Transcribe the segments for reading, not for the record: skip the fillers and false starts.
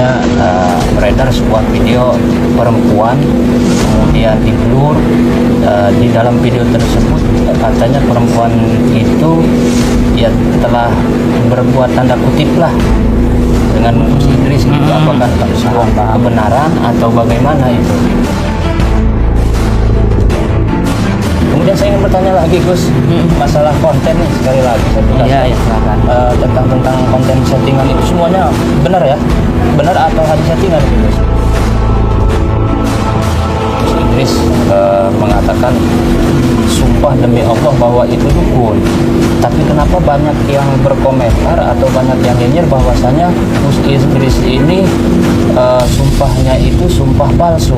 katanya beredar sebuah video perempuan kemudian di blur. Di dalam video tersebut katanya perempuan itu ya telah berbuat tanda kutip lah dengan Gus Idris gitu. Apakah sebuah kebenaran atau bagaimana itu? Kemudian saya ingin bertanya lagi Gus, masalah konten nih sekali lagi saya Iya, ya, silakan. tentang konten settingan itu semuanya benar ya? Benar atau hanya settingan gitu Gus? Gus Idris mengatakan sumpah demi Allah bahwa itu dukun. Tapi kenapa banyak yang berkomentar atau banyak yang nyinyir bahwasanya Gus Idris ini sumpahnya itu sumpah palsu?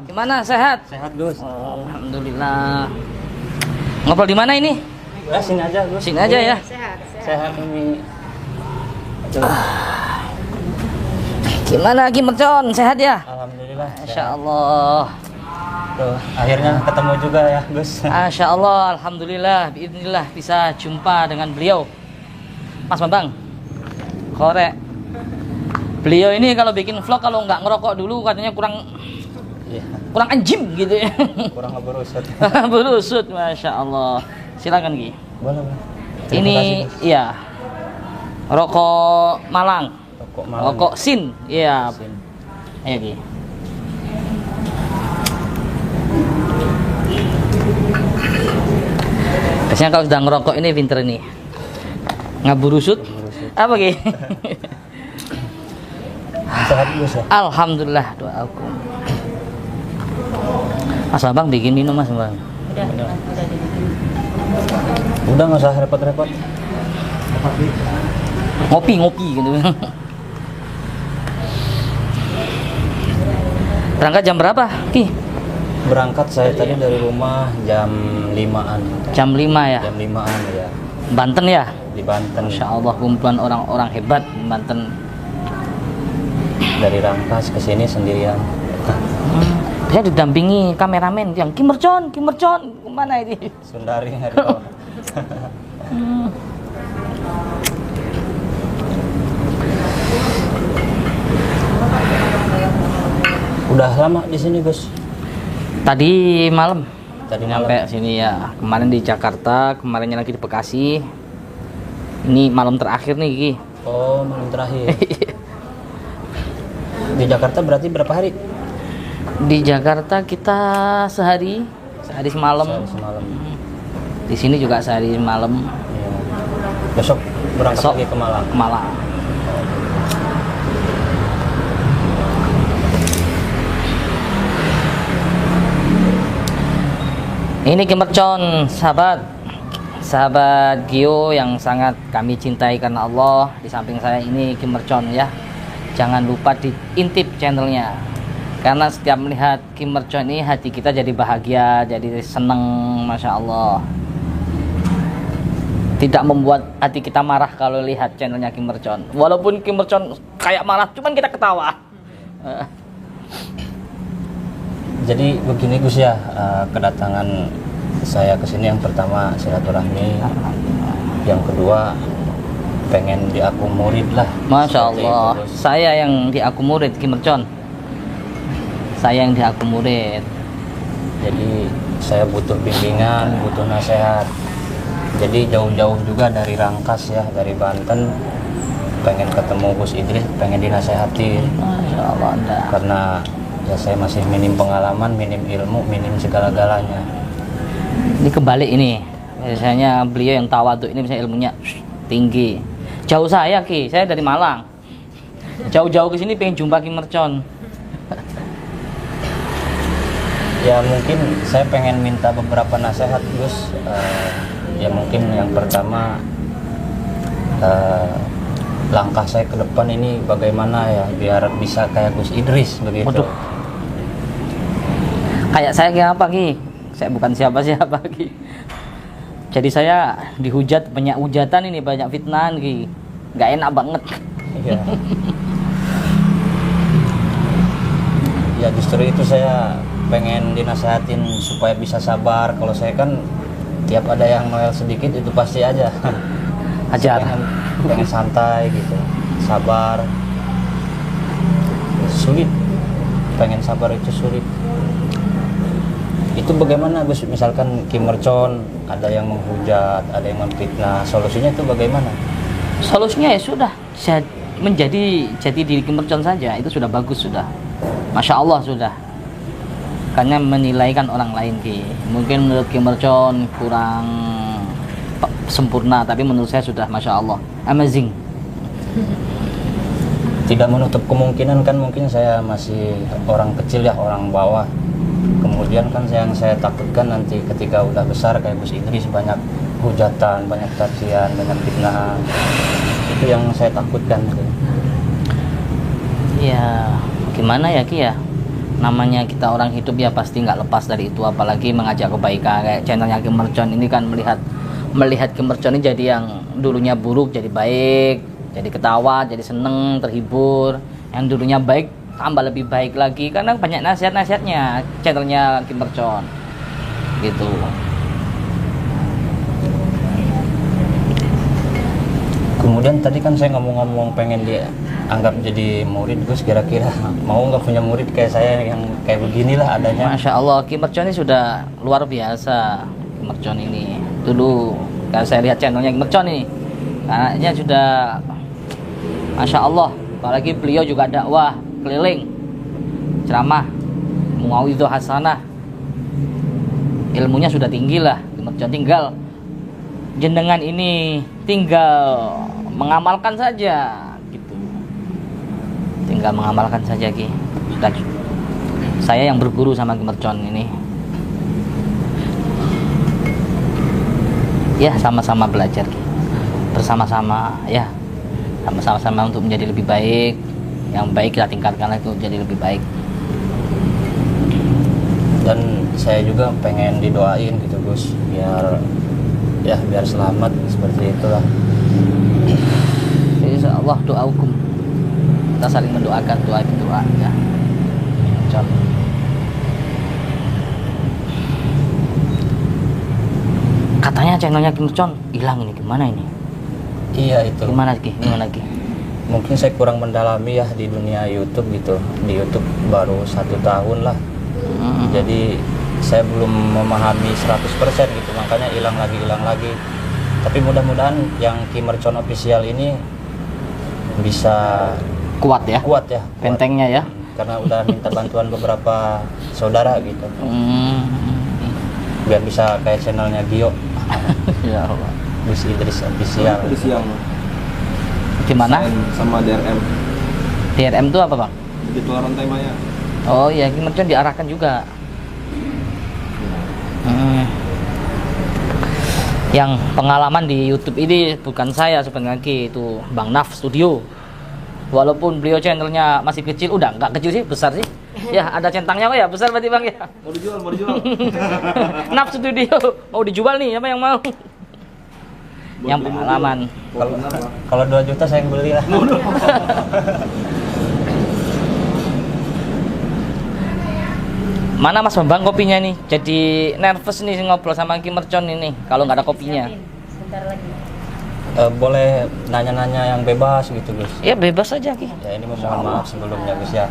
Gimana, sehat? Sehat Gus. Oh, alhamdulillah. Ngobrol di mana ini? Ya, sini aja Gus. Sini aja ya. Sehat ini. Aduh. Gimana Ki Mercon? Sehat ya? Alhamdulillah. Masya Allah. Tuh, akhirnya ketemu juga ya Gus. Masya Allah, alhamdulillah. Biidznillah bisa jumpa dengan beliau, Mas Bambang Korek. Beliau ini kalau bikin vlog kalau nggak ngerokok dulu katanya Iya. kurang anjim gitu ya. Kurang ngeberusut. Berusut, Masya Allah. Silakan Ki. Boleh, boleh. Terima Ini kasih, Gus. iya rokok Malang, Rokok Malang. rokok Sin, iya. Sin. Ayo Ki. Biasanya kalau sedang ngerokok ini pinter nih. Ngaburusut. Apa Ki? Sehat Gus ya? Alhamdulillah, doa aku. Mas Bambang bikin minum Mas Bambang. Udah nggak usah repot-repot. Ngopi gitu. Berangkat jam berapa Ki? Berangkat saya tadi dari rumah jam 5-an. Jam 5 ya. Jam 5-an ya. Banten ya. Di Banten. Masya Allah, kumpulan orang-orang hebat Banten. Dari Rangkas ke sini sendirian. Saya didampingi kameramen yang Ki Mercon, kemana ini? Sundari nggak tahu. Udah lama di sini Gus? Tadi malam. Tadi Nyampe malam. sini ya. Kemarin di Jakarta, kemarinnya lagi di Bekasi. Ini malam terakhir nih Ki. Oh, malam terakhir. Di Jakarta berarti berapa hari? Di Jakarta kita sehari semalam. Sehari semalam. Di sini juga sehari malam. Iya. Besok berangkat Besok lagi ke Malang. ke Malang. Ini Ki Mercon, sahabat Gio yang sangat kami cintai karena Allah. Di samping saya ini Ki Mercon ya. Jangan lupa diintip channelnya. Karena setiap melihat Ki Mercon ini hati kita jadi bahagia, jadi seneng, Masya Allah. Tidak membuat hati kita marah kalau lihat channelnya Ki Mercon. Walaupun Ki Mercon kayak marah, cuman kita ketawa. Jadi begini Gus ya, kedatangan saya ke sini yang pertama silaturahmi, yang kedua pengen diaku murid lah. Masya Seperti Allah, itu, Gus. saya yang diaku murid Ki Mercon. Saya yang diaku murid. Jadi saya butuh bimbingan, butuh nasihat. Jadi jauh-jauh juga dari Rangkas ya, dari Banten, pengen ketemu Gus Idris, pengen dinasehati. Masya Allah, Anda. Karena ya saya masih minim pengalaman, minim ilmu, minim segala-galanya. Ini kebalik ini. Biasanya beliau yang tawadhu ini misalnya ilmunya tinggi. Jauh saya Ki, saya dari Malang. Jauh-jauh ke sini pengen jumpa Ki Mercon. Ya mungkin saya pengen minta beberapa nasihat Gus. Ya mungkin yang pertama langkah saya ke depan ini bagaimana ya biar bisa kayak Gus Idris begitu. Waduh. Kayak saya kayak apa Ki? Saya bukan siapa-siapa Ki. Jadi saya dihujat, banyak hujatan ini, banyak fitnahan Ki. Nggak enak banget. Iya. Ya justru itu saya pengen dinasehatin supaya bisa sabar. Kalau saya kan tiap ada yang noel sedikit itu pasti aja. Ajar. Pengen santai gitu, sabar. Sulit. Pengen sabar itu sulit. Itu bagaimana Gus? Misalkan Kim Mercon ada yang menghujat, ada yang memfitnah, solusinya itu bagaimana? Solusinya ya sudah, menjadi jati diri Kim Mercon saja, itu sudah bagus sudah. Masya Allah sudah. Karena menilaikan orang lain Ki. Mungkin menurut Kim Mercon kurang sempurna, tapi menurut saya sudah Masya Allah, amazing. Tidak menutup kemungkinan kan mungkin saya masih orang kecil ya, orang bawah. Kemudian kan yang saya takutkan nanti ketika udah besar kayak Gus Idris banyak hujatan, banyak cacian, banyak fitnah. Itu yang saya takutkan. Ya gimana ya Ki ya, namanya kita orang hidup ya pasti nggak lepas dari itu, apalagi mengajak kebaikan. Kayak channelnya Kim Mercon ini kan melihat Kim Mercon ini jadi yang dulunya buruk jadi baik, jadi ketawa, jadi seneng, terhibur. Yang dulunya baik tambah lebih baik lagi karena banyak nasihat-nasihatnya channelnya Kim Mercon gitu. Kemudian tadi kan saya ngomong-ngomong pengen dianggap jadi murid, Gus, kira-kira mau nggak punya murid kayak saya yang kayak beginilah adanya? Masya Allah, Kim Mercon ini sudah luar biasa. Kim Mercon ini dulu kalau saya lihat channelnya Kim Mercon ini kayaknya sudah Masya Allah, apalagi beliau juga dakwah keliling, ceramah, muawidhah hasanah, ilmunya sudah tinggi lah. Kim Mercon tinggal jenengan ini tinggal mengamalkan saja gitu, tinggal mengamalkan saja Ki. Sudah, saya yang berguru sama Kim Mercon ini ya, sama-sama belajar Ki. Bersama-sama ya, sama-sama untuk menjadi lebih baik. Yang baik kita tingkatkan lagi untuk jadi lebih baik. Dan saya juga pengen didoain gitu Gus, biar selamat seperti itulah. Insya Allah doa hukum, kita saling mendoakan, doa ya. Contoh. Katanya channelnya Kim Mercon hilang ini, gimana ini? Iya itu. Gimana Ki? Mungkin saya kurang mendalami ya di dunia YouTube gitu. Di YouTube baru 1 tahun lah. Jadi saya belum memahami 100% gitu, makanya hilang lagi. Tapi mudah-mudahan yang Kim Mercon official ini bisa kuat ya bentengnya ya, karena udah minta bantuan beberapa saudara gitu, biar bisa kayak channelnya Gio. Ya Allah. Gus Idris official. Gimana? Sama DRM. DRM itu apa Bang? Digital Rantai Maya. Oh iya, Kim Mercon diarahkan juga. Yang pengalaman di YouTube ini bukan saya sebenarnya Ki, itu Bang Naf Studio. Walaupun beliau channelnya masih kecil, udah nggak kecil sih, besar sih. Ya ada centangnya kok ya, besar berarti Bang ya. Mau dijual. Naf Studio mau dijual nih, apa yang mau? Yang pengalaman. Kalau 2 juta saya beli lah. Mana Mas Bambang kopinya nih? Jadi nervous nih ngobrol sama Kim Mercon ini kalau nggak ada kopinya. Sebentar lagi. Boleh nanya-nanya yang bebas gitu Gus? Ya bebas aja Ki. Ya ini mohon maaf sebelumnya Gus ya.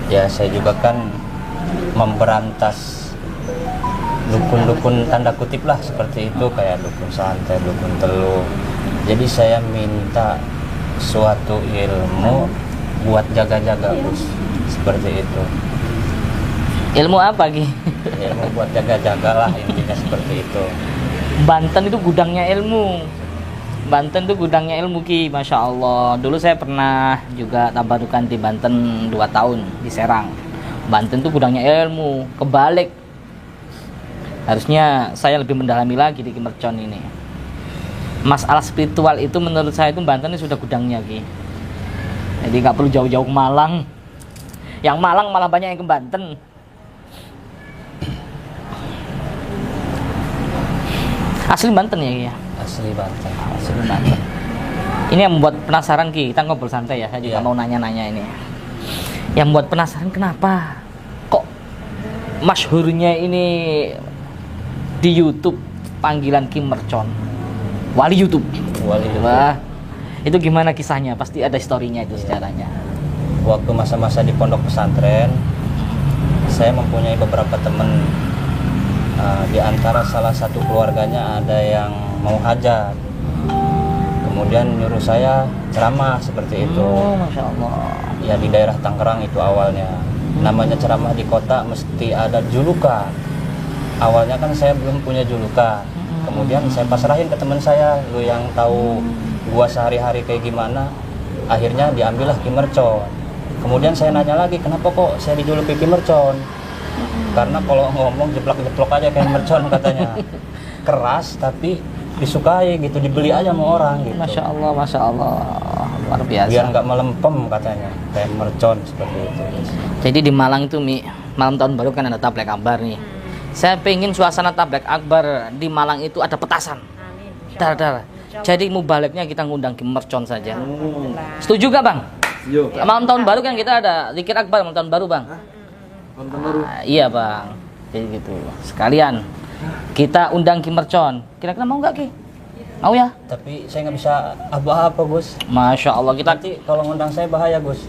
Ya saya juga kan memberantas dukun-dukun tanda kutip lah seperti itu, kayak dukun santet, dukun teluh. Jadi saya minta suatu ilmu buat jaga-jaga Gus, seperti itu. Ilmu apa Ki? Ilmu buat jaga-jaga lah, intinya seperti itu. Banten itu gudangnya ilmu. Banten itu gudangnya ilmu Ki, Masya Allah. Dulu saya pernah juga tabarukan di Banten 2 tahun di Serang. Banten itu gudangnya ilmu. Kebalik, harusnya saya lebih mendalami lagi di Kim Mercon ini. Masalah spiritual itu menurut saya itu Banten ini sudah gudangnya Ki. Jadi nggak perlu jauh-jauh ke Malang. Yang Malang malah banyak yang ke Banten. Asli Banten ya Ki ya? asli Banten. Asli Banten. Ini yang membuat penasaran Ki, kita ngobrol santai ya, saya juga Iya. mau nanya-nanya ini. Yang membuat penasaran kenapa kok masyhurnya ini di YouTube panggilan Ki Mercon, wali YouTube. Wali YouTube. Wah, itu gimana kisahnya? Pasti ada historinya itu sejarahnya. Waktu masa-masa di pondok pesantren, saya mempunyai beberapa teman. Di antara salah satu keluarganya ada yang mau hajat, kemudian nyuruh saya ceramah seperti itu. Oh, Masya Allah. Ya di daerah Tangerang itu awalnya. Namanya ceramah di kota mesti ada julukan. Awalnya kan saya belum punya julukan. Kemudian saya pasrahin ke teman saya, lu yang tahu gua sehari-hari kayak gimana. Akhirnya diambillah Ki Mercon. Kemudian saya nanya lagi, kenapa kok saya dijuluki Ki Mercon? Karena kalau ngomong jeplak-jeplok aja kayak Mercon katanya. Keras tapi disukai gitu, dibeli aja sama orang gitu. Masya Allah, luar biasa. Biar nggak melempem katanya, kayak Mercon seperti itu. Jadi di Malang itu Mi, malam tahun baru kan ada tablek akbar nih. Saya pengen suasana tablek akbar di Malang itu ada petasan. Dar. Jadi mubaleknya kita ngundang Ki Mercon saja. Setuju gak Bang? Yo. Malam tahun baru kan kita ada zikir akbar malam tahun baru Bang. Nonton baru. Iya Bang. Jadi gitu. Sekalian kita undang Ki Mercon. Kira-kira mau nggak Ki? Mau ya? Tapi saya nggak bisa apa-apa Gus. Masya Allah kita. Nanti kalau ngundang saya bahaya Gus.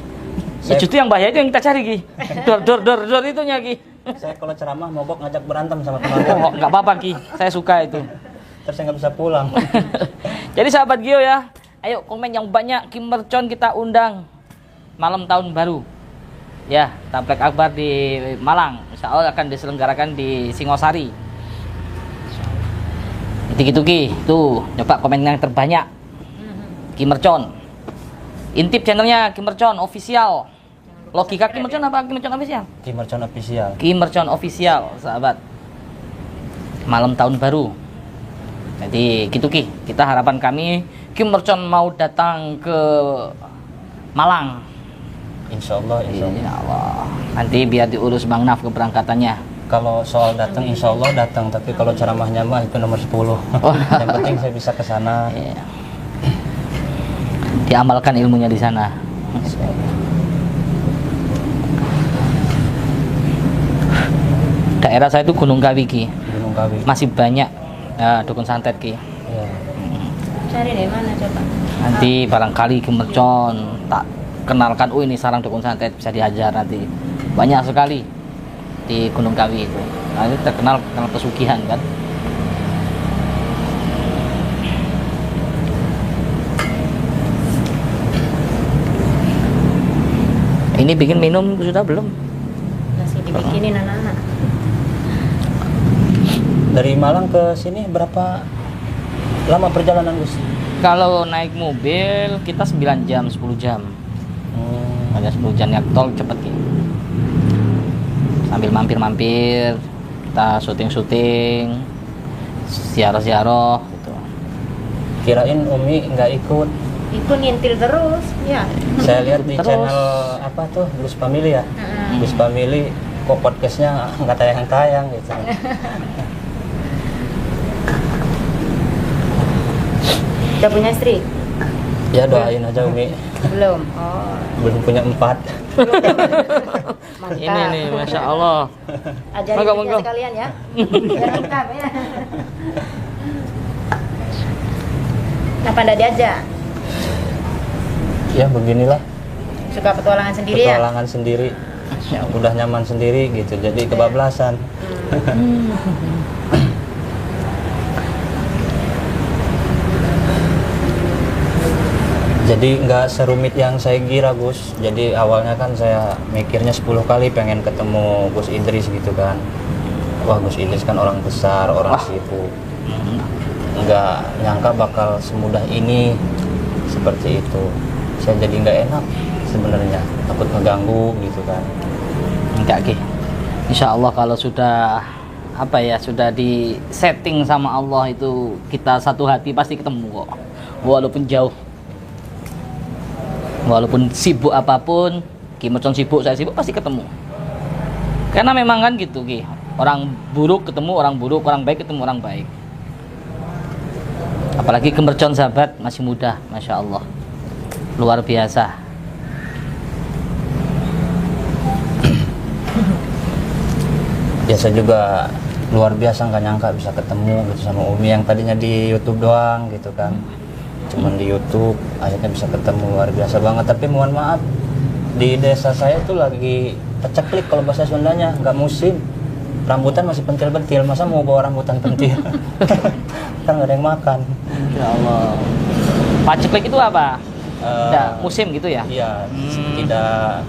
Ya justru yang bahaya itu yang kita cari Ki. Dor itunya Ki. Saya kalau ceramah mogok ngajak berantem sama teman-teman. Oh, nggak apa-apa Ki. Saya suka itu. Terus saya nggak bisa pulang. Jadi sahabat Gio ya, ayo komen yang banyak, Ki Mercon kita undang malam tahun baru. Ya, tablek akbar di Malang. Insya Allah akan diselenggarakan di Singosari. Gitu Ki, tuh coba komen yang terbanyak. Ki Mercon. Intip channelnya Ki Mercon official. Logika Ki Mercon apa Ki Mercon official? Ki Mercon official. Ki Mercon official, sahabat. Malam tahun baru. Jadi gitu Ki, kita harapan kami Ki Mercon mau datang ke Malang. Insya Allah. Insya Allah. Nanti biar diurus Bang Naf keberangkatannya. Kalau soal datang Insya Allah datang. Tapi kalau ceramahnya mah itu nomor 10. Yang penting saya bisa ke sana. Iya. Diamalkan ilmunya di sana. Daerah saya itu Gunung Kawi Ki. Gunung Kawi. Masih banyak dukun santet Ki. Ya. Cari dari mana coba? Nanti barangkali Ki Mercon tak kenalkan, oh ini sarang dukun santet bisa diajar nanti. Banyak sekali di Gunung Kawi itu. Nah, itu terkenal pesugihan kan. Ini bikin minum sudah belum? Masih dibikinin anak-anak. Dari Malang ke sini berapa lama perjalanan Gus? Kalau naik mobil kita 9 jam, 10 jam. Ada 10 jam ya, tol cepet Ki. Sambil mampir-mampir, kita syuting-syuting, ziarah-ziarah gitu. Kirain Umi nggak ikut. Ikut nyentil terus, ya. Saya lihat di Terus? channel apa tuh Gus Family ya. Gus Family kok podcastnya nggak tayang-tayang gitu. Udah punya istri? Ya doain aja Umi. Belum. Oh, Belum punya 4. mantap. Ini nih, Masya Allah. Ajarin Monggo, istrinya monggo. sekalian ya. Biar lengkap ya. Kenapa nggak diajak? Ya beginilah Suka petualangan sendiri ya? petualangan sendiri. Udah nyaman sendiri gitu. Jadi kebablasan. Jadi nggak serumit yang saya kira Gus. Jadi awalnya kan saya mikirnya 10 kali pengen ketemu Gus Idris gitu kan. Wah Gus Idris kan orang besar, orang sibuk. Nggak nyangka bakal semudah ini seperti itu. Saya jadi nggak enak sebenarnya, takut ngeganggu gitu kan. Enggak Ki. Insya Allah kalau sudah apa ya, sudah di setting sama Allah itu kita satu hati pasti ketemu kok. Walaupun jauh. Walaupun sibuk apapun, Ki Mercon sibuk, saya sibuk, pasti ketemu. Karena memang kan gitu Ki. Orang buruk ketemu orang buruk, orang baik ketemu orang baik. Apalagi Gemercon sahabat masih muda, masya Allah, luar biasa. Biasa juga luar biasa, nggak nyangka bisa ketemu gitu sama Umi yang tadinya di YouTube doang gitu kan, cuman di YouTube akhirnya bisa ketemu, luar biasa banget. Tapi mohon maaf, di desa saya tuh lagi peceklik kalau bahasa Sundanya, nggak musim, rambutan masih pentil-pentil, masa mau bawa rambutan pentil? Kan nggak ada yang makan. Ya Allah. Paceklik itu apa? Eh, Nggak musim gitu ya? Iya,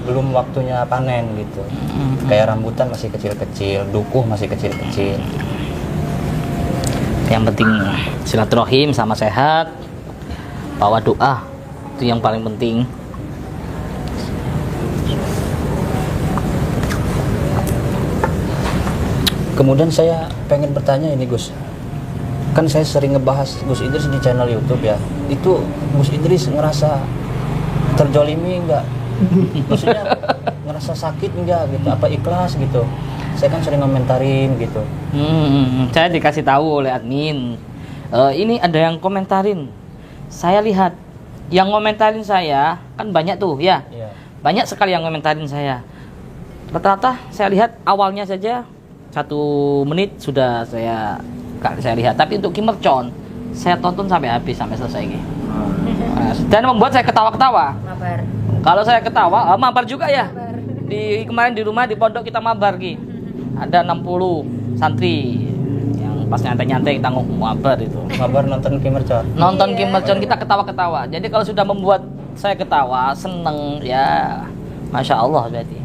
belum waktunya panen gitu. Kayak rambutan masih kecil-kecil, dukuh masih kecil-kecil. Yang penting silaturahim sama sehat, bawa doa, itu yang paling penting. Kemudian saya pengen bertanya ini Gus, kan saya sering ngebahas Gus Idris di channel YouTube ya. Itu Gus Idris ngerasa terjolimi enggak? Maksudnya ngerasa sakit enggak gitu? Apa ikhlas gitu? Saya kan sering komentarin gitu. Saya dikasih tahu oleh admin, ini ada yang komentarin. Saya lihat yang komentarin saya kan banyak tuh ya, Iya. banyak sekali yang komentarin saya. Rata-rata saya lihat awalnya saja 1 menit sudah saya lihat. Tapi untuk Gemercon saya tonton sampai habis, sampai selesai gitu. Dan membuat saya ketawa-ketawa. Mabar. Kalau saya ketawa, mabar juga ya. Mabar. Kemarin di rumah di pondok kita mabar Ki. Ada 60 santri yang pas nyantai-nyantai kita ngomong mabar itu. Kabar nonton Gemercon. Nonton Iya. Gemercon kita ketawa-ketawa. Jadi kalau sudah membuat saya ketawa, seneng ya, masya Allah berarti.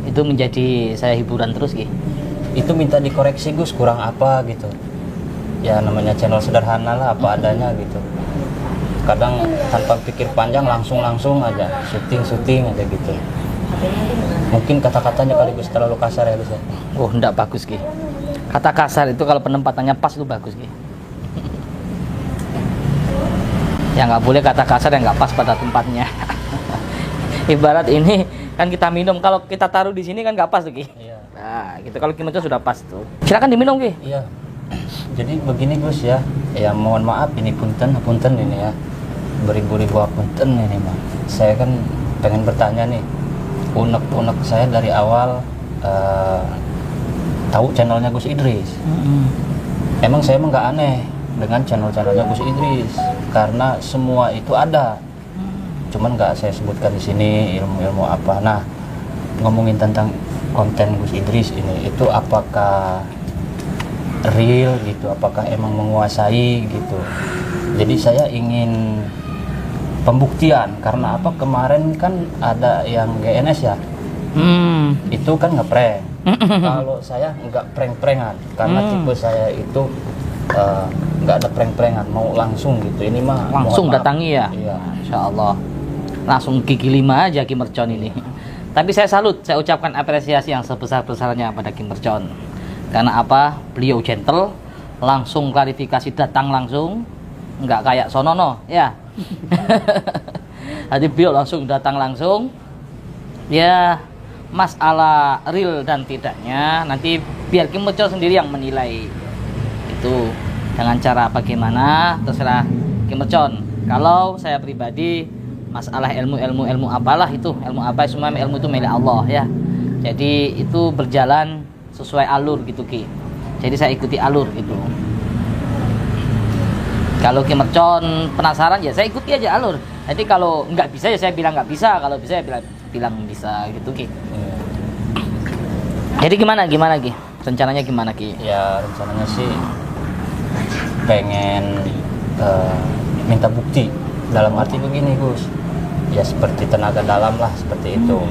Itu menjadi saya hiburan terus Ki. Itu minta dikoreksi Gus, kurang apa gitu. Ya namanya channel sederhana lah, apa adanya gitu. Kadang tanpa pikir panjang langsung aja syuting aja gitu. Mungkin kata-katanya kali Gus terlalu kasar ya Gus ya. Oh, enggak bagus Ki. Kata kasar itu kalau penempatannya pas itu bagus Ki. Ya nggak boleh kata kasar yang nggak pas pada tempatnya. Ibarat ini kan kita minum, kalau kita taruh di sini kan nggak pas tuh Ki. Iya. Nah, gitu kalau Gemercon sudah pas tuh. Silakan diminum Ki. Iya. Jadi begini Gus ya. Ya mohon maaf ini punten ini ya. Beribu-ribu punten ini mah. Saya kan pengen bertanya nih. Unek-unek saya dari awal tahu channelnya Gus Idris. Emang saya emang nggak aneh dengan channelnya Gus Idris karena semua itu ada. Cuman nggak saya sebutkan di sini ilmu-ilmu apa. Nah, ngomongin tentang konten Gus Idris ini, itu apakah real gitu? Apakah emang menguasai gitu? Jadi saya ingin pembuktian karena apa, kemarin kan ada yang GNS ya. Itu kan ngeprank. Kalau saya nggak prank-prankan karena tipe saya itu nggak ada prank-prankan, mau langsung gitu. Ini mah Langsung mohon maaf. datangi ya. Iya. Masya Allah. Langsung gigi 5 aja Gemercon ini. Tapi saya salut, saya ucapkan apresiasi yang sebesar-besarnya pada Gemercon. Karena apa? Beliau gentle, langsung klarifikasi, datang langsung, nggak kayak Sonono, ya. Jadi beliau langsung datang langsung. Ya, masalah real dan tidaknya nanti biar Gemercon sendiri yang menilai. Itu dengan cara bagaimana terserah Gemercon. Kalau saya pribadi, masalah ilmu apalah itu, ilmu apa semua ilmu itu milik Allah ya. Jadi itu berjalan sesuai alur gitu Ki. Jadi saya ikuti alur gitu. Kalau Gemercon penasaran ya saya ikuti aja alur. Jadi kalau nggak bisa ya saya bilang nggak bisa, kalau bisa ya bilang bisa gitu Ki. Iya. Jadi gimana Ki? Rencananya gimana Ki? Ya rencananya sih pengen minta bukti, dalam arti begini Gus, ya seperti tenaga dalam lah, seperti itu.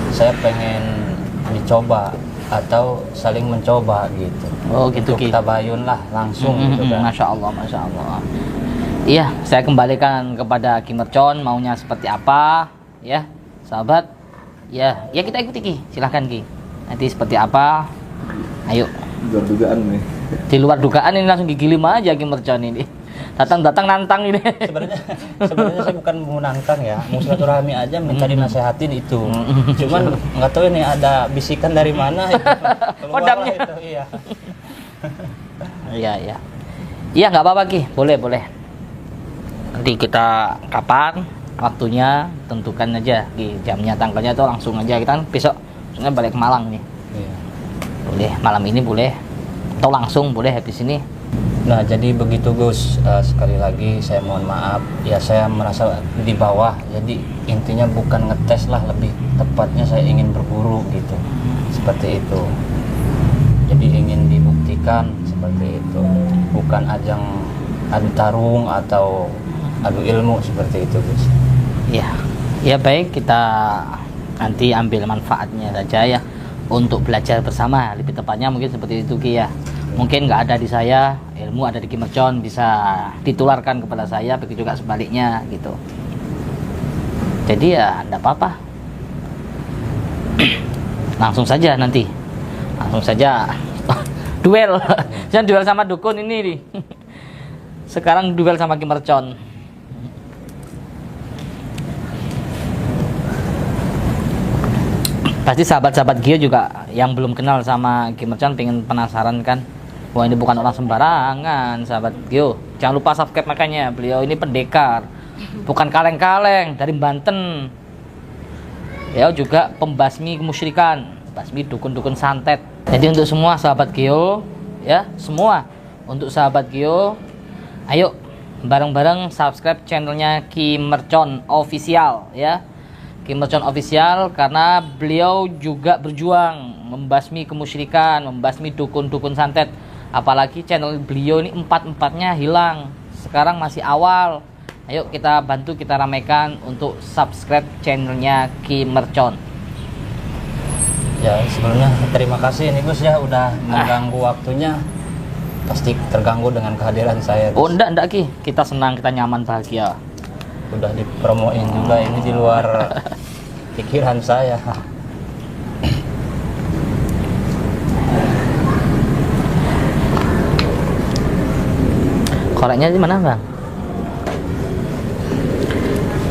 Saya pengen dicoba atau saling mencoba gitu. Oh gitu Untuk Ki. tabayun lah langsung gitu kan. Masya Allah, Masya Allah. Iya, saya kembalikan kepada Gemercon maunya seperti apa, ya, sahabat. Ya kita ikuti Ki. Silahkan Ki. Nanti seperti apa? Ayo. Luar dugaan nih. Di luar dugaan ini langsung gigi 5 aja Gemercon ini. Datang nantang ini. Sebenarnya saya bukan mau nantang ya, mau silaturahmi aja, minta dinasehatin itu. Cuman nggak tahu ini ada bisikan dari mana itu. Keluar Kodamnya. itu, iya. Iya. Iya nggak apa-apa Ki. Boleh. Nanti kita kapan waktunya tentukan aja di jamnya, tanggalnya itu langsung aja. Kita kan besok sebenarnya balik ke Malang nih. Iya. Boleh malam ini boleh, atau langsung boleh habis ini. Nah, jadi begitu Gus. Sekali lagi saya mohon maaf ya, saya merasa di bawah, jadi intinya bukan ngetes lah, lebih tepatnya saya ingin berburu gitu, seperti itu. Jadi ingin dibuktikan seperti itu, bukan ajang adu tarung atau adu ilmu seperti itu Gus. Ya, ya baik, kita nanti ambil manfaatnya saja ya untuk belajar bersama, lebih tepatnya mungkin seperti itu Ki ya. Mungkin nggak ada di saya, ilmu ada di Ki Mercon, bisa ditularkan kepada saya, begitu juga sebaliknya gitu. Jadi ya enggak apa-apa. Langsung saja nanti. Langsung saja duel. Jangan duel sama dukun ini nih. Sekarang duel sama Ki Mercon. Pasti sahabat-sahabat Gio juga yang belum kenal sama Ki Mercon pengen penasaran kan. Wah, ini bukan orang sembarangan sahabat Gio. Jangan lupa subscribe, makanya beliau ini pendekar, bukan kaleng-kaleng, dari Banten. Ya, juga pembasmi kemusyrikan, basmi dukun-dukun santet. Jadi untuk semua sahabat Gio ya, semua untuk sahabat Gio, ayo bareng-bareng subscribe channelnya Ki Mercon Official ya. Ki Mercon Official, karena beliau juga berjuang membasmi kemusyrikan, membasmi dukun-dukun santet. Apalagi channel beliau ini empat-empatnya hilang, sekarang masih awal. Ayo kita bantu, kita ramaikan untuk subscribe channelnya Ki Mercon. Ya, sebelumnya terima kasih nih Gus ya, udah mengganggu waktunya. Pasti terganggu dengan kehadiran saya Gus. Oh enggak Ki, kita senang, kita nyaman, bahagia. Udah dipromoin juga, ini di luar pikiran saya. Koreknya di mana Bang?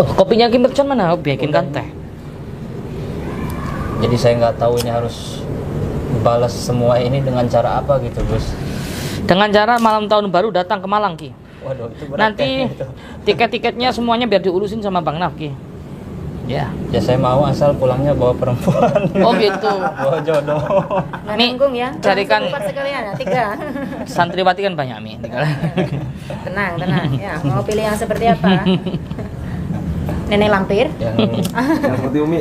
Oh, kopinya Ki Mercon mana? Oh, bikinkan teh. Jadi saya nggak tahu ini harus balas semua ini dengan cara apa gitu Gus. Dengan cara malam tahun baru datang ke Malang Ki. Waduh, itu berat Nanti ya, itu. tiket-tiketnya semuanya biar diurusin sama Bang Naf Ki. Ya. Ya saya mau, asal pulangnya bawa perempuan. Oh gitu. Bawa jodoh. Nggak Mi, nanggung ya. carikan- Empat sekalian ya, 3. Santriwati kan banyak Mi. Tenang, tenang. Ya, mau pilih yang seperti apa? Nenek lampir. Yang Seperti Umi.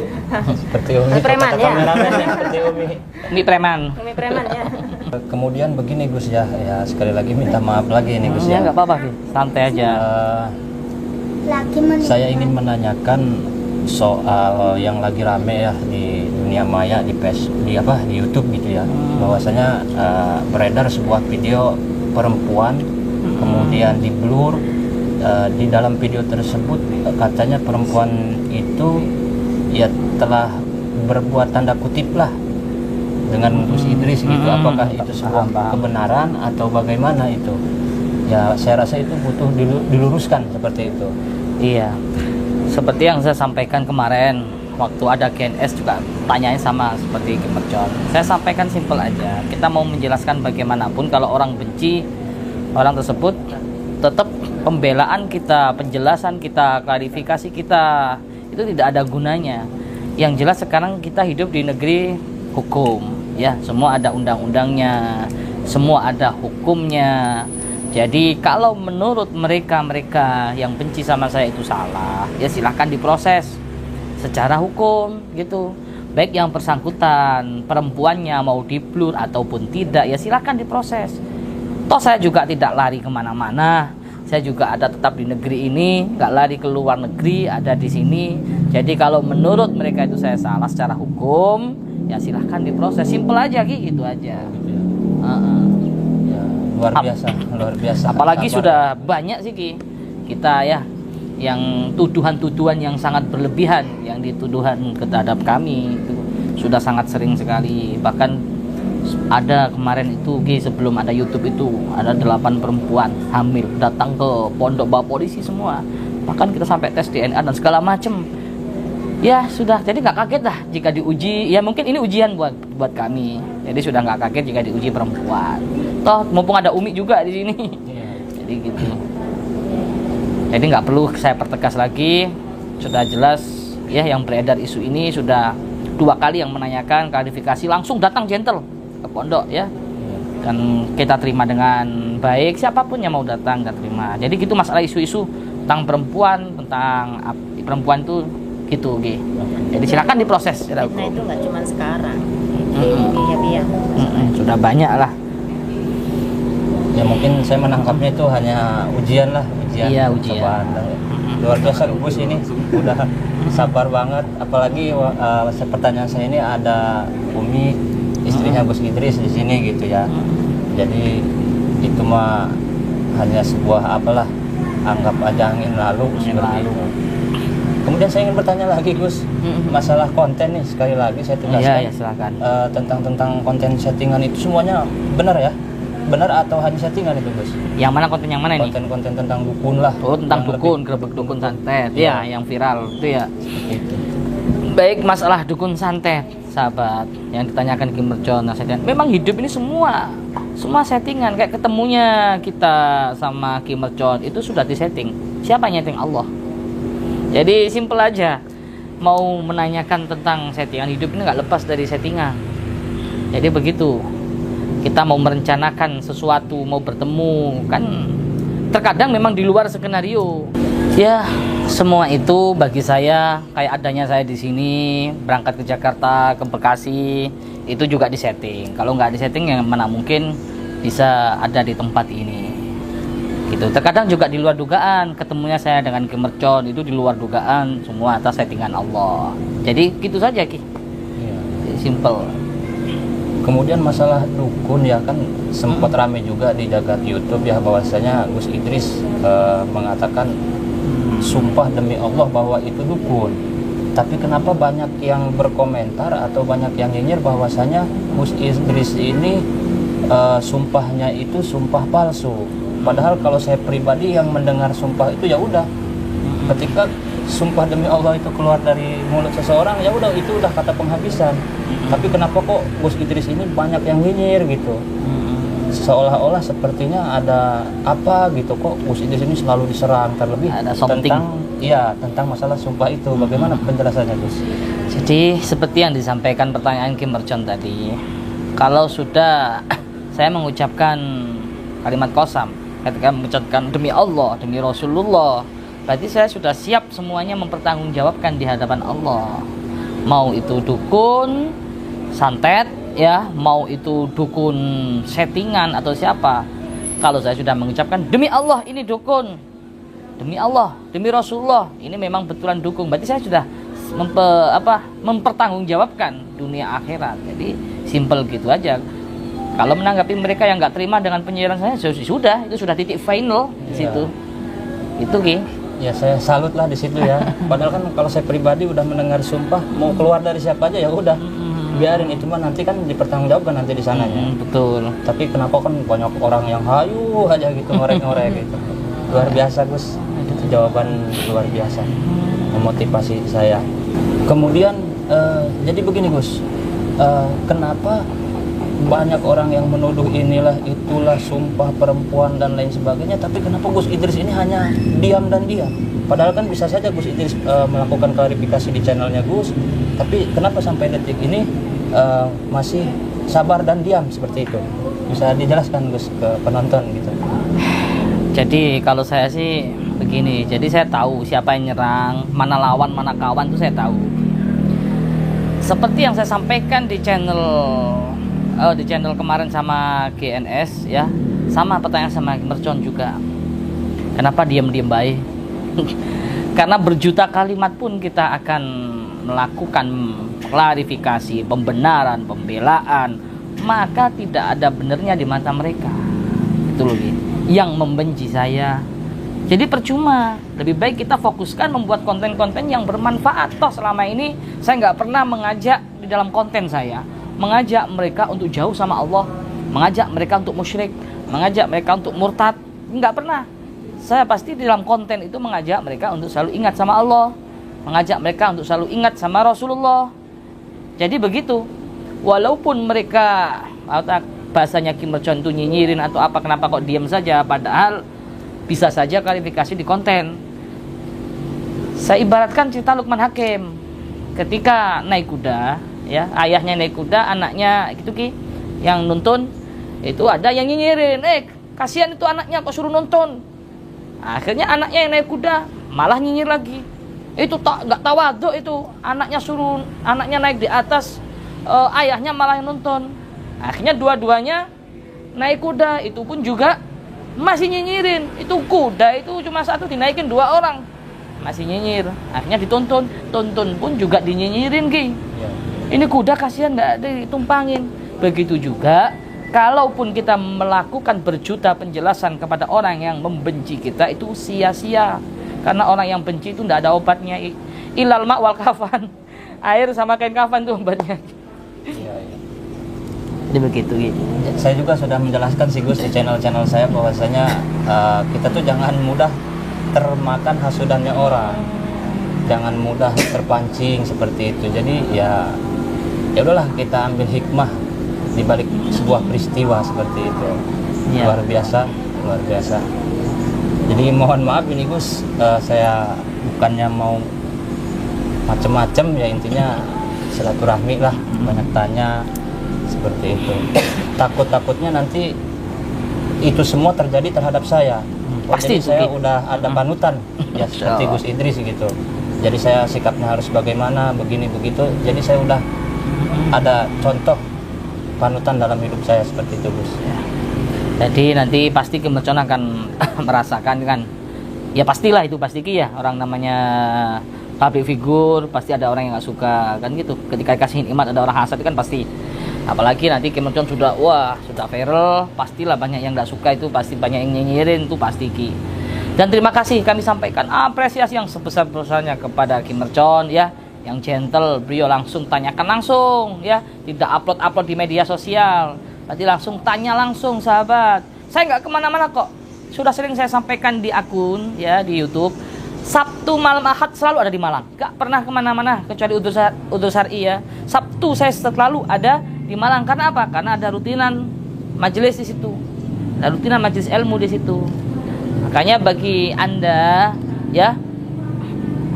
seperti Umi. Preman, kata ya? kameramen ya, seperti Umi. Mi preman. Umi preman ya. Kemudian begini Gus ya, ya sekali lagi minta maaf lagi nih Gus Ya ya. nggak apa-apa Ki. Santai aja. Saya ingin menanyakan soal yang lagi rame ya di dunia maya, di di YouTube gitu ya, bahwasanya beredar sebuah video perempuan kemudian di blur. Di dalam video tersebut katanya perempuan itu ya telah berbuat tanda kutip lah dengan Gus Idris gitu. Apakah itu sebuah kebenaran atau bagaimana itu? Ya saya rasa itu butuh diluruskan seperti itu. Iya. Seperti yang saya sampaikan kemarin waktu ada KNS juga tanyain sama seperti Ki Mercon. Saya sampaikan simpel aja. Kita mau menjelaskan bagaimanapun kalau orang benci orang tersebut, tetap pembelaan kita, penjelasan kita, klarifikasi kita itu tidak ada gunanya. Yang jelas sekarang kita hidup di negeri hukum ya, semua ada undang-undangnya, semua ada hukumnya. Jadi kalau menurut mereka yang benci sama saya itu salah, ya silahkan diproses secara hukum gitu. Baik yang bersangkutan perempuannya mau di-blur ataupun tidak, ya silahkan diproses. Toh saya juga tidak lari kemana-mana, saya juga ada tetap di negeri ini, nggak lari ke luar negeri, ada di sini. Jadi kalau menurut mereka itu saya salah secara hukum, ya silahkan diproses. Simpel aja gitu aja. Ya, luar biasa, luar biasa. Apalagi Kabar. sudah banyak sih Ki, kita ya yang tuduhan-tuduhan yang sangat berlebihan yang dituduhan terhadap kami itu sudah sangat sering sekali. Bahkan ada kemarin itu Ki, sebelum ada YouTube itu ada 8 perempuan hamil datang ke pondok bawa polisi semua, bahkan kita sampai tes DNA dan segala macem. Ya sudah, jadi nggak kaget lah jika diuji. Ya mungkin ini ujian buat kami, jadi sudah nggak kaget jika diuji perempuan. Toh mumpung ada Umi juga di sini. Iya. Jadi gitu. Jadi nggak perlu saya pertegas lagi, sudah jelas ya, yang beredar isu ini sudah 2 kali yang menanyakan klarifikasi langsung datang gentle ke pondok ya, dan kita terima dengan baik, siapapun yang mau datang dan terima. Jadi gitu masalah isu-isu tentang perempuan tuh gitu, Gi. Jadi silakan diproses. Fitnah itu nggak cuma sekarang. Iya. Sudah banyak lah. Ya mungkin saya menangkapnya itu hanya ujian lah, ujian. Iya, ujian. Cobaan. Luar biasa Gus ini, udah sabar banget. Apalagi pertanyaan saya ini ada Umi, istrinya Gus Idris di sini gitu ya. Jadi itu mah hanya sebuah apalah, anggap aja angin lalu seperti itu. Kemudian saya ingin bertanya lagi Gus, masalah konten nih, sekali lagi saya tegaskan. Iya, silakan. Tentang konten settingan itu semuanya benar ya? Benar atau hanya settingan itu Gus? Yang mana konten yang mana ini? Konten-konten tentang dukun lah. Oh, tentang yang dukun, lebih- gerbek dukun santet. Iya. Ya, yang viral itu ya. Itu. Baik, masalah dukun santet, sahabat, yang ditanyakan Ki Mercon, settingan. Memang hidup ini semua settingan. Kayak ketemunya kita sama Ki Mercon itu sudah disetting. Siapa yang nyeting? Allah. Jadi simple aja. Mau menanyakan tentang settingan hidup ini nggak lepas dari settingan. Jadi begitu. Kita mau merencanakan sesuatu, mau bertemu, kan terkadang memang di luar skenario. Ya, semua itu bagi saya kayak adanya saya di sini, berangkat ke Jakarta, ke Bekasi, itu juga disetting. Kalau nggak disetting, yang mana mungkin bisa ada di tempat ini. Gitu. Terkadang juga di luar dugaan, ketemunya saya dengan Ki Mercon itu di luar dugaan, semua atas settingan Allah. Jadi gitu saja, Ki. Iya. Simple. Kemudian masalah dukun ya kan sempat rame juga di jagat YouTube ya, bahwasanya Gus Idris mengatakan sumpah demi Allah bahwa itu dukun. Tapi kenapa banyak yang berkomentar atau banyak yang nyinyir bahwasanya Gus Idris ini sumpahnya itu sumpah palsu. Padahal kalau saya pribadi yang mendengar sumpah itu ya udah, ketika sumpah demi Allah itu keluar dari mulut seseorang ya udah, itu udah kata penghabisan. Tapi kenapa kok Gus Idris ini banyak yang nyinyir gitu? Seolah-olah sepertinya ada apa gitu, kok Gus Idris ini selalu diserang, terlebih Ada something. tentang masalah sumpah itu. Bagaimana penjelasannya Gus? Jadi seperti yang disampaikan pertanyaan Ki Mercon tadi, kalau sudah saya mengucapkan kalimat qasam, ketika mengucapkan demi Allah, demi Rasulullah, berarti saya sudah siap semuanya mempertanggungjawabkan di hadapan Allah. Mau itu dukun santet ya, mau itu dukun settingan atau siapa, kalau saya sudah mengucapkan demi Allah ini dukun, demi Allah, demi Rasulullah ini memang betulan dukun, berarti saya sudah mempertanggungjawabkan dunia akhirat. Jadi simple gitu aja. Kalau menanggapi mereka yang nggak terima dengan penyiaran saya, sudah, itu sudah titik final di situ. Itu Ki. Ya saya salut lah di situ ya. Padahal kan kalau saya pribadi udah mendengar sumpah, mau keluar dari siapa aja ya udah, biarin itu mah nanti kan dipertanggungjawabkan nanti di sananya. Betul. Tapi kenapa kan banyak orang yang hayu aja gitu, ngorek-ngorek gitu. Luar biasa Gus, itu jawaban luar biasa, memotivasi saya. Kemudian jadi begini Gus, kenapa banyak orang yang menuduh inilah itulah sumpah perempuan dan lain sebagainya, tapi kenapa Gus Idris ini hanya diam dan diam? Padahal kan bisa saja Gus Idris melakukan klarifikasi di channelnya Gus, tapi kenapa sampai detik ini masih sabar dan diam seperti itu? Bisa dijelaskan Gus ke penonton gitu? Jadi kalau saya sih begini, jadi saya tahu siapa yang nyerang, mana lawan, mana kawan itu saya tahu. Seperti yang saya sampaikan di channel kemarin sama GNS ya, sama pertanyaan sama Mercon juga. Kenapa diam-diam baik? Karena berjuta kalimat pun kita akan melakukan klarifikasi, pembenaran, pembelaan, maka tidak ada benernya di mata mereka. Itu loh, yang membenci saya. Jadi percuma. Lebih baik kita fokuskan membuat konten-konten yang bermanfaat. Toh selama ini saya nggak pernah mengajak di dalam konten saya, mengajak mereka untuk jauh sama Allah, mengajak mereka untuk musyrik, mengajak mereka untuk murtad. Nggak pernah. Saya pasti di dalam konten itu mengajak mereka untuk selalu ingat sama Allah, mengajak mereka untuk selalu ingat sama Rasulullah. Jadi begitu. Walaupun mereka bahasanya Ki Mercon itu nyinyirin atau apa, kenapa kok diam saja, padahal bisa saja klarifikasi di konten. Saya ibaratkan cerita Luqman Hakim ketika naik kuda, ya, ayahnya naik kuda, anaknya gitu Ki yang nonton, itu ada yang nyinyirin, kasihan itu anaknya kok suruh nonton. Akhirnya anaknya yang naik kuda malah nyinyir lagi. Itu nggak tawaduk itu, anaknya naik di atas, ayahnya malah yang nonton. Akhirnya dua-duanya naik kuda, itu pun juga masih nyinyirin. Itu kuda itu cuma satu, dinaikin 2 orang masih nyinyir. Akhirnya ditonton pun juga dinyinyirin Ki. Ini kuda kasihan nggak ditumpangin. Begitu juga kalaupun kita melakukan berjuta penjelasan kepada orang yang membenci kita, itu sia-sia. Karena orang yang benci itu tidak ada obatnya. Ilal ma' wal kafan. Air sama kain kafan itu obatnya. Jadi begitu gitu. Saya juga sudah menjelaskan sih Gus di channel-channel saya bahwasanya kita tuh jangan mudah termakan hasudannya orang, jangan mudah terpancing seperti itu. Jadi ya udahlah, kita ambil hikmah di balik sebuah peristiwa seperti itu. Luar biasa. Jadi mohon maaf ini Gus, saya bukannya mau macem-macem ya, intinya silaturahmi lah, banyak tanya seperti itu. Takutnya nanti itu semua terjadi terhadap saya. Pasti jadi saya udah ada panutan ya seperti Gus Idris gitu. Jadi saya sikapnya harus bagaimana, begini begitu. Jadi saya udah ada contoh panutan dalam hidup saya seperti itu Gus. Jadi nanti pasti Kimercon akan merasakan kan. Ya pastilah itu pasti Ki ya, orang namanya public figure pasti ada orang yang nggak suka kan gitu. Ketika dikasih nikmat ada orang hasad kan pasti. Apalagi nanti Kimercon sudah viral, pastilah banyak yang nggak suka, itu pasti banyak yang nyinyirin, itu pasti Ki. Dan terima kasih kami sampaikan apresiasi yang sebesar-besarnya kepada Kimercon ya, yang gentle, beliau langsung tanyakan langsung ya, tidak upload di media sosial, berarti langsung tanya langsung sahabat. Saya nggak kemana-mana kok, sudah sering saya sampaikan di akun ya di YouTube. Sabtu malam Ahad selalu ada di Malang, nggak pernah kemana-mana kecuali udur syar'i ya. Sabtu saya selalu ada di Malang. Karena apa? Karena ada rutinan majelis di situ, ada rutinan majelis ilmu di situ. Makanya bagi Anda ya,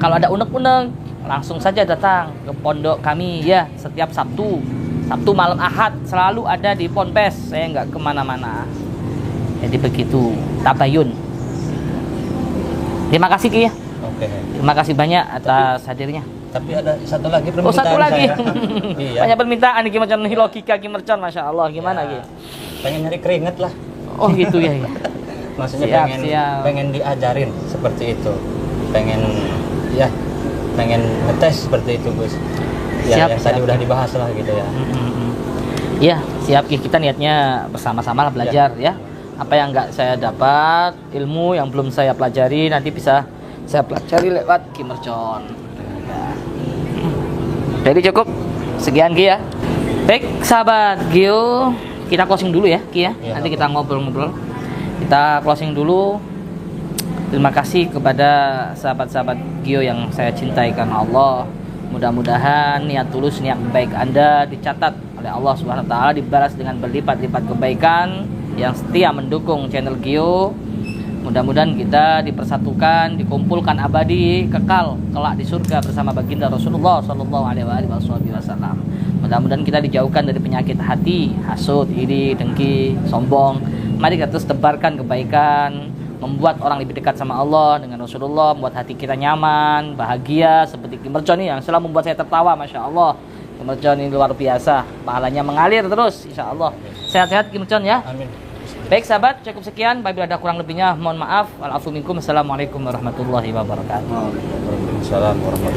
kalau ada unek-unek langsung saja datang ke pondok kami ya, setiap Sabtu malam Ahad selalu ada di Ponpes. Saya nggak kemana-mana. Jadi begitu, tabayun. Terima kasih Ki ya. Oke. Terima kasih banyak atas hadirnya. Tapi ada satu lagi permintaan satu lagi. Iya. Banyak permintaan nih Kimercon, logika Kimercon, Masya Allah. Gimana Ki? Pengen nyari keringet lah. Oh gitu ya. Maksudnya siap. pengen diajarin seperti itu. Pengen ngetes seperti itu Gus. Ya, yang tadi udah dibahas lah gitu ya. Iya, siap Ki. Kita niatnya bersama-sama lah belajar ya. Apa yang nggak saya dapat, ilmu yang belum saya pelajari, nanti bisa saya pelajari lewat Kimercon ya. Jadi cukup sekian Ki ya. Baik sahabat Gio, kita closing dulu ya Ki ya. Nanti kita ngobrol-ngobrol. Kita closing dulu. Terima kasih kepada sahabat-sahabat Gio yang saya cintai karena Allah. Mudah-mudahan niat tulus, niat baik Anda dicatat oleh Allah Subhanahu wa taala, dibalas dengan berlipat-lipat kebaikan yang setia mendukung channel Gio. Mudah-mudahan kita dipersatukan, dikumpulkan abadi kekal kelak di surga bersama baginda Rasulullah Sallallahu Alaihi Wasallam. Mudah-mudahan kita dijauhkan dari penyakit hati, hasud, iri, dengki, sombong. Mari kita terus tebarkan kebaikan, membuat orang lebih dekat sama Allah dengan Rasulullah, membuat hati kita nyaman, bahagia seperti Kimercon yang selalu membuat saya tertawa, Masya Allah. Kimercon ini luar biasa, pahalanya mengalir terus, Insya Allah. Sehat-sehat Kimercon ya. Amin. Baik sahabat, cukup sekian. Apabila ada kurang lebihnya mohon maaf. Wa'alaikum warahmatullahi wabarakatuh. Waalaikumsalam warahmatullahi wabarakatuh.